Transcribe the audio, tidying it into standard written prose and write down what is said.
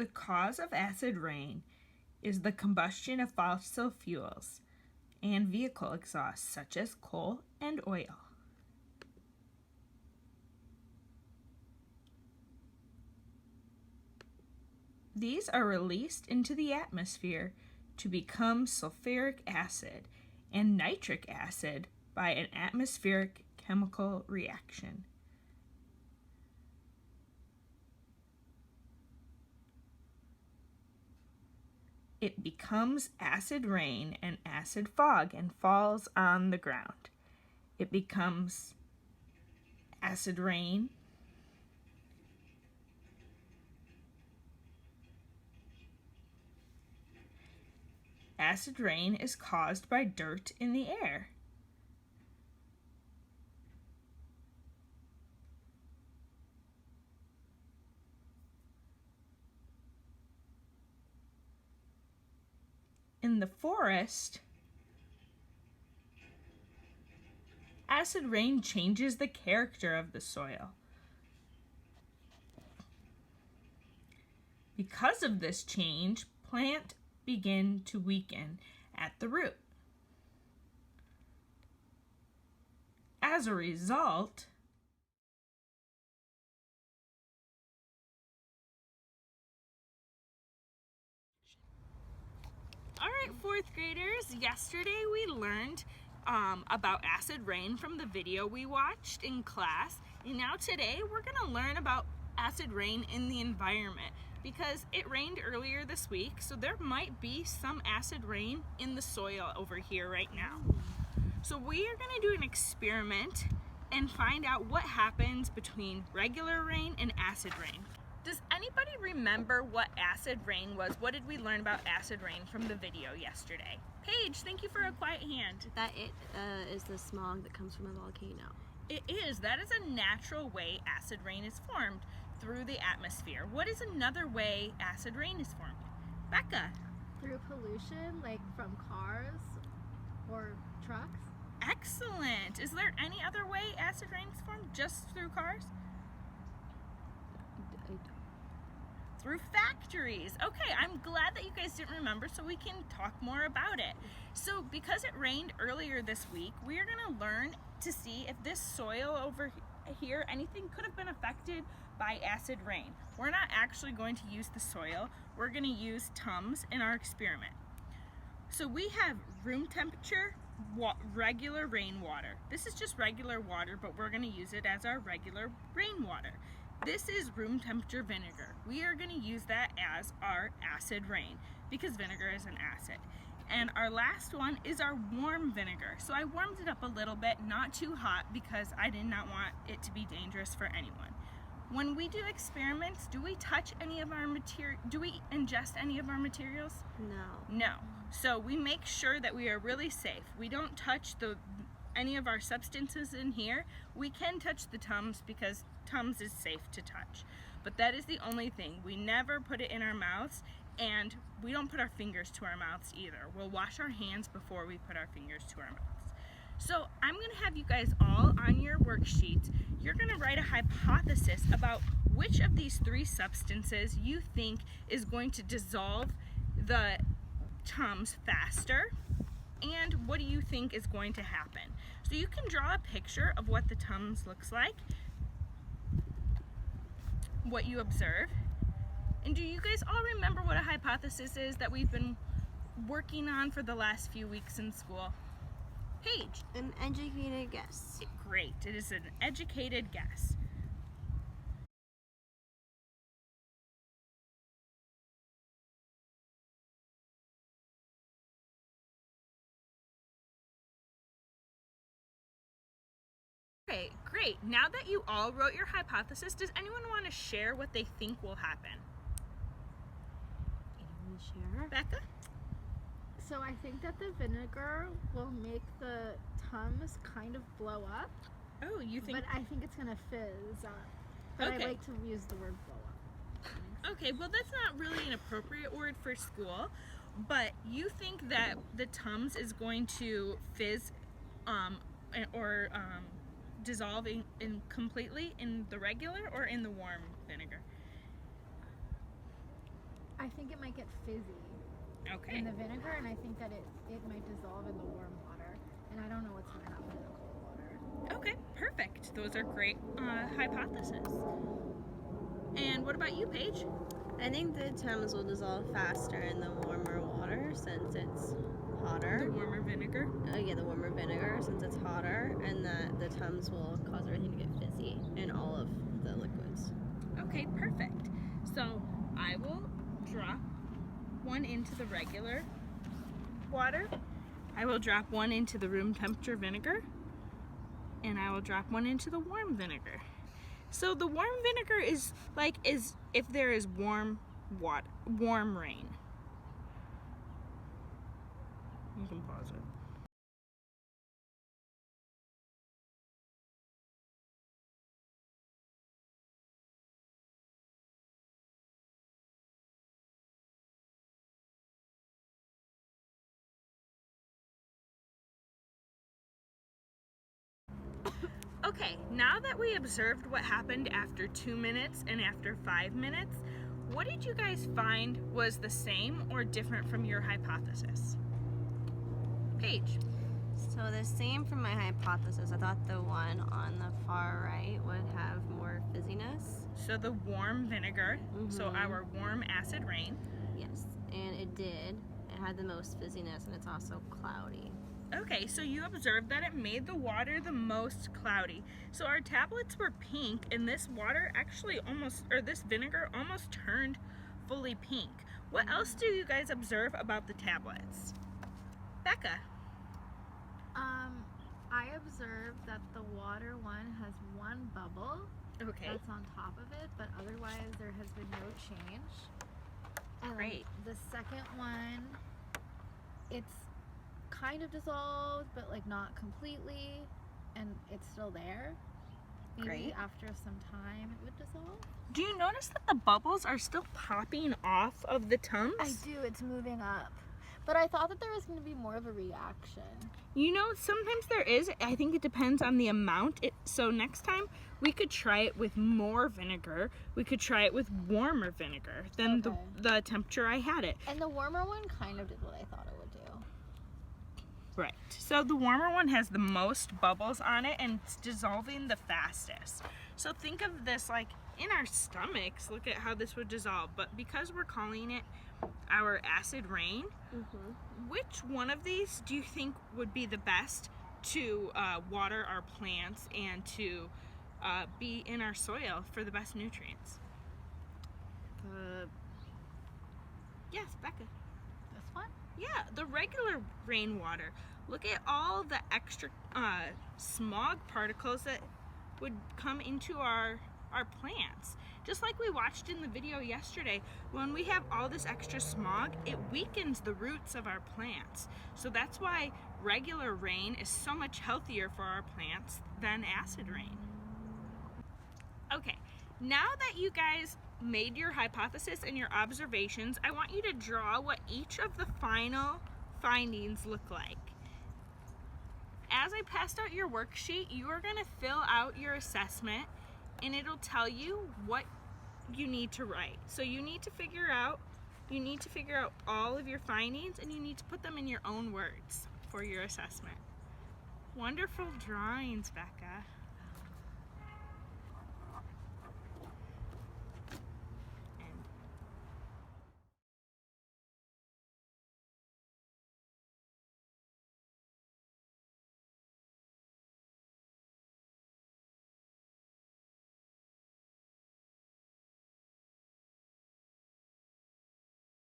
The cause of acid rain is the combustion of fossil fuels and vehicle exhaust such as coal and oil. These are released into the atmosphere to become sulfuric acid and nitric acid by an atmospheric chemical reaction. It becomes acid rain and acid fog and falls on the ground. It becomes acid rain, acid rain is caused by dirt in the air. In the forest, acid rain changes the character of the soil. Because of this change, plants begin to weaken at the root. As a result, Alright, fourth graders, yesterday we learned about acid rain from the video we watched in class, and now today we're going to learn about acid rain in the environment because it rained earlier this week, so there might be some acid rain in the soil over here right now. So we are going to do an experiment and find out what happens between regular rain and acid rain. Does anybody remember what acid rain was? What did we learn about acid rain from the video yesterday? Paige, thank you for a quiet hand. That it is the smog that comes from a volcano. It is. That is a natural way acid rain is formed, through the atmosphere. What is another way acid rain is formed? Becca? Through pollution, like from cars or trucks. Excellent. Is there any other way acid rain is formed? Just through cars? Through factories. Okay, I'm glad that you guys didn't remember so we can talk more about it. So because it rained earlier this week, we are going to learn to see if this soil over here, anything could have been affected by acid rain. We're not actually going to use the soil. We're going to use Tums in our experiment. So we have room temperature, regular rainwater. This is just regular water, but we're going to use it as our regular rainwater. This is room temperature vinegar. We are going to use that as our acid rain because vinegar is an acid. And our last one is our warm vinegar. So I warmed it up a little bit, not too hot because I did not want it to be dangerous for anyone. When we do experiments, do we touch any of our do we ingest any of our materials? No. No. So we make sure that we are really safe. We don't touch any of our substances in here. We can touch the Tums because Tums is safe to touch. But that is the only thing. We never put it in our mouths, and we don't put our fingers to our mouths either. We'll wash our hands before we put our fingers to our mouths. So I'm going to have you guys all on your worksheets. You're going to write a hypothesis about which of these three substances you think is going to dissolve the Tums faster, and what do you think is going to happen. So you can draw a picture of what the Tums looks like, what you observe. And do you guys all remember what a hypothesis is that we've been working on for the last few weeks in school? Paige? An educated guess. Great, it is an educated guess. Okay, great. Now that you all wrote your hypothesis, does anyone want to share what they think will happen? Anyone share? Becca? So I think that the vinegar will make the Tums kind of blow up. Oh, you think? But I think it's gonna fizz up. But Okay. I like to use the word blow up. Okay, well that's not really an appropriate word for school, but you think that the Tums is going to fizz or dissolve in completely in the regular or in the warm vinegar? I think it might get fizzy Okay. in the vinegar, and I think that it might dissolve in the warm water. And I don't know what's going to happen in the cold water. Okay, perfect. Those are great hypotheses. And what about you, Paige? I think the Tums will dissolve faster in the warmer water since it's hotter. The warmer vinegar? Yeah, the warmer vinegar since it's hotter, and that the Tums will cause everything to get fizzy in all of the liquids. Okay, perfect. So I will drop one into the regular water. I will drop one into the room temperature vinegar. And I will drop one into the warm vinegar. So the warm vinegar is if there is warm rain. You can pause it. Okay, now that we observed what happened after 2 minutes and after 5 minutes, what did you guys find was the same or different from your hypothesis? Paige. So the same from my hypothesis. I thought the one on the far right would have more fizziness. So the warm vinegar, so Mhm. our warm acid rain. Yes, and it did. It had the most fizziness, and it's also cloudy. Okay, so you observed that it made the water the most cloudy. So our tablets were pink, and this water actually this vinegar almost turned fully pink. What else do you guys observe about the tablets? Becca. I observed that the water one has one bubble Okay. that's on top of it, but otherwise there has been no change. And Great. the second one, it's kind of dissolved, but like not completely, and it's still there. Maybe Great. after some time it would dissolve. Do you notice that the bubbles are still popping off of the Tums? I do, it's moving up. But I thought that there was going to be more of a reaction. You know, sometimes there is. I think it depends on the amount. So next time we could try it with more vinegar. We could try it with warmer vinegar than Okay. the temperature I had it. And the warmer one kind of did what I thought it would do. Right. So the warmer one has the most bubbles on it and it's dissolving the fastest. So think of this like in our stomachs. Look at how this would dissolve. But because we're calling it our acid rain, which one of these do you think would be the best to water our plants and to be in our soil for the best nutrients? Yes, Becca. This one? Yeah, the regular rainwater. Look at all the extra smog particles that would come into our plants. Just like we watched in the video yesterday, when we have all this extra smog, it weakens the roots of our plants. So that's why regular rain is so much healthier for our plants than acid rain. Okay, now that you guys made your hypothesis and your observations, I want you to draw what each of the final findings look like. As I passed out your worksheet, you are going to fill out your assessment and it'll tell you what you need to write. So you need to figure out all of your findings and you need to put them in your own words for your assessment. Wonderful drawings, Becca.